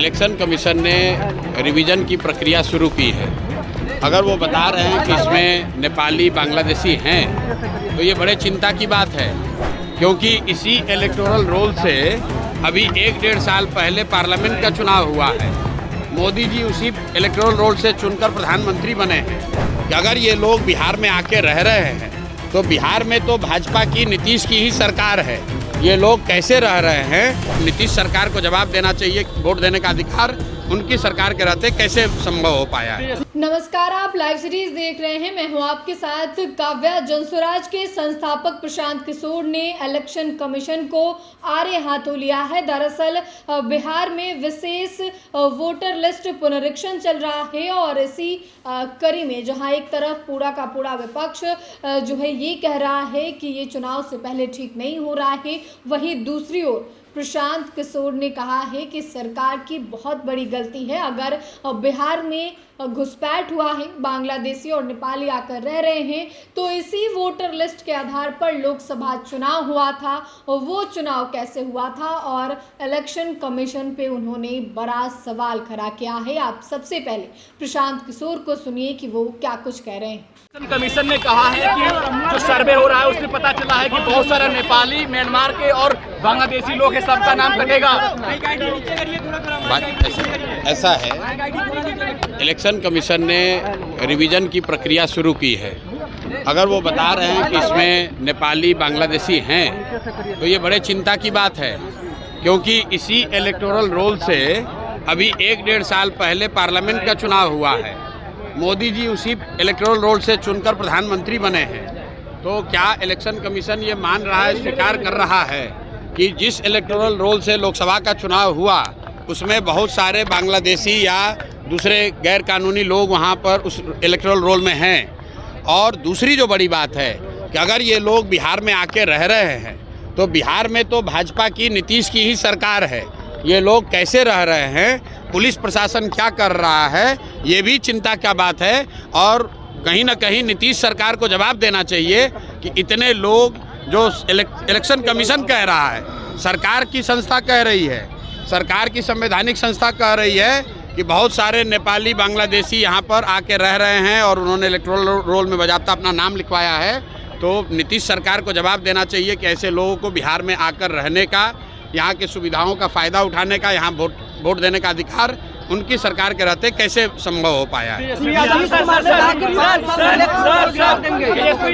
Election commission ने revision की प्रक्रिया शुरू की है। अगर वो बता रहे हैं कि इसमें नेपाली बांग्लादेशी हैं तो ये बड़े चिंता की बात है, क्योंकि इसी इलेक्टोरल रोल से अभी 1-1.5 साल पहले पार्लियामेंट का चुनाव हुआ है। मोदी जी उसी इलेक्टोरल रोल से चुनकर प्रधानमंत्री बने हैं। कि अगर ये लोग बिहार में आके रह रहे हैं तो बिहार में तो भाजपा की नीतीश की ही सरकार है। ये लोग कैसे रह रहे हैं, नीतीश सरकार को जवाब देना चाहिए। वोट देने का अधिकार उनकी सरकार के रहते कैसे संभव हो पाया है। नमस्कार, आप लाइव सीरीज देख रहे हैं। मैं हूं आपके साथ काव्या। जनस्वराज के संस्थापक प्रशांत किशोर ने इलेक्शन कमीशन को आड़े हाथों लिया है। दरअसल बिहार में विशेष वोटर लिस्ट पुनरीक्षण चल रहा है और इसी कड़ी में जहां एक तरफ पूरा का पूरा विपक्ष जो है ये कह रहा है कि ये चुनाव से पहले ठीक नहीं हो रहा है, वहीं दूसरी ओर प्रशांत किशोर ने कहा है कि सरकार की बहुत बड़ी गलती है। अगर बिहार में घुसपैठ हुआ है, बांग्लादेशी और नेपाली आकर रह रहे हैं, तो इसी वोटर लिस्ट के आधार पर लोकसभा चुनाव हुआ था और वो चुनाव कैसे हुआ था, और इलेक्शन कमीशन पे उन्होंने बड़ा सवाल खड़ा किया है। आप सबसे पहले प्रशांत किशोर को सुनिए कि वो क्या कुछ कह रहे हैं। इलेक्शन कमीशन ने कहा है कि जो सर्वे हो रहा है उसमें पता चला है कि बहुत सारे नेपाली, म्यांमार के और बांग्लादेशी लोग हैं, सबका नाम कटेगा। ऐसा है, इलेक्शन कमीशन ने रिवीजन की प्रक्रिया शुरू की है। अगर वो बता रहे हैं कि इसमें नेपाली बांग्लादेशी हैं तो ये बड़े चिंता की बात है, क्योंकि इसी इलेक्टोरल रोल से अभी 1-1.5 साल पहले पार्लियामेंट का चुनाव हुआ है। मोदी जी उसी इलेक्टोरल रोल से चुनकर प्रधानमंत्री बने हैं। तो क्या इलेक्शन कमीशन ये मान रहा है, स्वीकार कर रहा है कि जिस इलेक्टोरल रोल से लोकसभा का चुनाव हुआ उसमें बहुत सारे बांग्लादेशी या दूसरे गैर कानूनी लोग वहाँ पर उस इलेक्टोरल रोल में हैं। और दूसरी जो बड़ी बात है कि अगर ये लोग बिहार में आके रह रहे हैं तो बिहार में तो भाजपा की नीतीश की ही सरकार है। ये लोग कैसे रह रहे हैं, पुलिस प्रशासन क्या कर रहा है, ये भी चिंता का बात है। और कहीं ना कहीं नीतीश सरकार को जवाब देना चाहिए कि इतने लोग जो इलेक्शन कमीशन कह रहा है, सरकार की संस्था कह रही है, सरकार की संवैधानिक संस्था कह रही है कि बहुत सारे नेपाली बांग्लादेशी यहाँ पर आके रह रहे हैं और उन्होंने इलेक्टोरल रोल में बजाता अपना नाम लिखवाया है। तो नीतीश सरकार को जवाब देना चाहिए कि ऐसे लोगों को बिहार में आकर रहने का, यहाँ की सुविधाओं का फ़ायदा उठाने का, यहाँ वोट देने का अधिकार उनकी सरकार के रहते कैसे संभव हो पाया है। तेजस्वी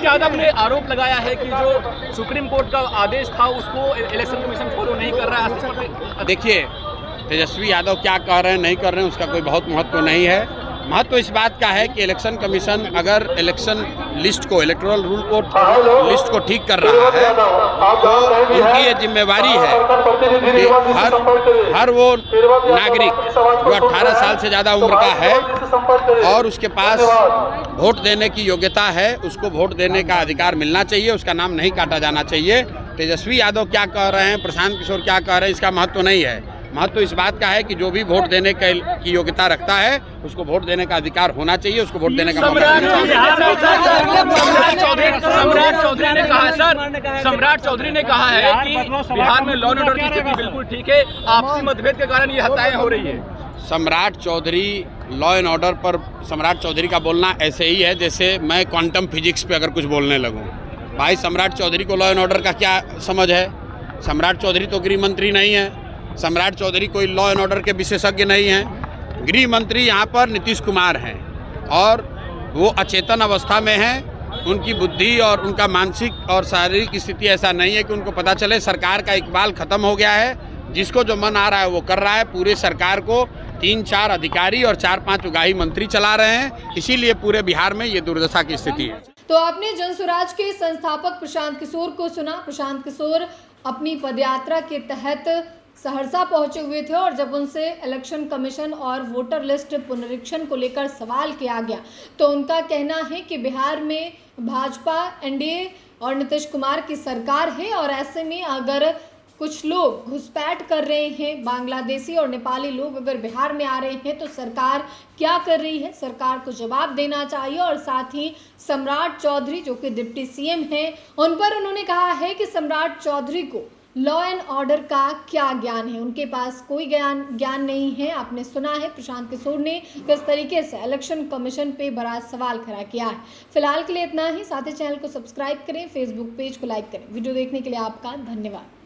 यादव ने आरोप लगाया है कि जो सुप्रीम कोर्ट का आदेश था उसको इलेक्शन कमीशन फॉलो नहीं कर रहा है। देखिए, तेजस्वी यादव क्या कह रहे हैं नहीं कर रहे हैं उसका कोई बहुत महत्व नहीं है। महत्व इस बात का है कि इलेक्शन कमीशन अगर इलेक्शन लिस्ट को, इलेक्टोरल रूल को, लिस्ट को ठीक कर रहा है तो इनकी ये जिम्मेवारी है कि हर वो नागरिक जो 18 साल से ज़्यादा उम्र का है और उसके पास वोट देने की योग्यता है, उसको वोट देने का अधिकार मिलना चाहिए, उसका नाम नहीं काटा जाना चाहिए। तेजस्वी यादव क्या कह रहे हैं, प्रशांत किशोर क्या कह रहे हैं, इसका महत्व नहीं है। महत्व इस बात का है कि जो भी वोट देने की योग्यता रखता है उसको वोट देने का अधिकार होना चाहिए, उसको वोट देने का मौका मिलना चाहिए। सम्राट चौधरी ने कहा है कि बिहार में लॉ एंड ऑर्डर की स्थिति बिल्कुल ठीक है, आपसी मतभेद के कारण ये हत्याएं हो रही है। सम्राट चौधरी लॉ एंड ऑर्डर पर, सम्राट चौधरी का बोलना ऐसे ही है जैसे मैं क्वांटम फिजिक्स पे अगर कुछ बोलने लगूं। भाई, सम्राट चौधरी को लॉ एंड ऑर्डर का क्या समझ है? सम्राट चौधरी तो गृह मंत्री नहीं है, सम्राट चौधरी कोई लॉ एंड ऑर्डर के विशेषज्ञ नहीं हैं। गृह मंत्री यहाँ पर नीतीश कुमार हैं और वो अचेतन अवस्था में हैं। उनकी बुद्धि और उनका मानसिक और शारीरिक स्थिति ऐसा नहीं है कि उनको पता चले। सरकार का इकबाल खत्म हो गया है, जिसको जो मन आ रहा है वो कर रहा है। पूरे सरकार को 3-4 अधिकारी और 4-5 उगाही मंत्री चला रहे हैं, इसीलिए पूरे बिहार में ये दुर्दशा की स्थिति है। तो आपने जनस्वराज के संस्थापक प्रशांत किशोर को सुना। प्रशांत किशोर अपनी पदयात्रा के तहत सहरसा पहुंचे हुए थे और जब उनसे इलेक्शन कमीशन और वोटर लिस्ट पुनरीक्षण को लेकर सवाल किया गया तो उनका कहना है कि बिहार में भाजपा, एनडीए और नीतीश कुमार की सरकार है और ऐसे में अगर कुछ लोग घुसपैठ कर रहे हैं, बांग्लादेशी और नेपाली लोग अगर बिहार में आ रहे हैं तो सरकार क्या कर रही है, सरकार को जवाब देना चाहिए। और साथ ही सम्राट चौधरी जो कि डिप्टी सीएम हैं, उन पर उन्होंने कहा है कि सम्राट चौधरी को लॉ एंड ऑर्डर का क्या ज्ञान है, उनके पास कोई ज्ञान नहीं है। आपने सुना है प्रशांत किशोर ने किस तरीके से इलेक्शन कमीशन पे बड़ा सवाल खड़ा किया है। फिलहाल के लिए इतना ही। साथ ही चैनल को सब्सक्राइब करें, फेसबुक पेज को लाइक करें। वीडियो देखने के लिए आपका धन्यवाद।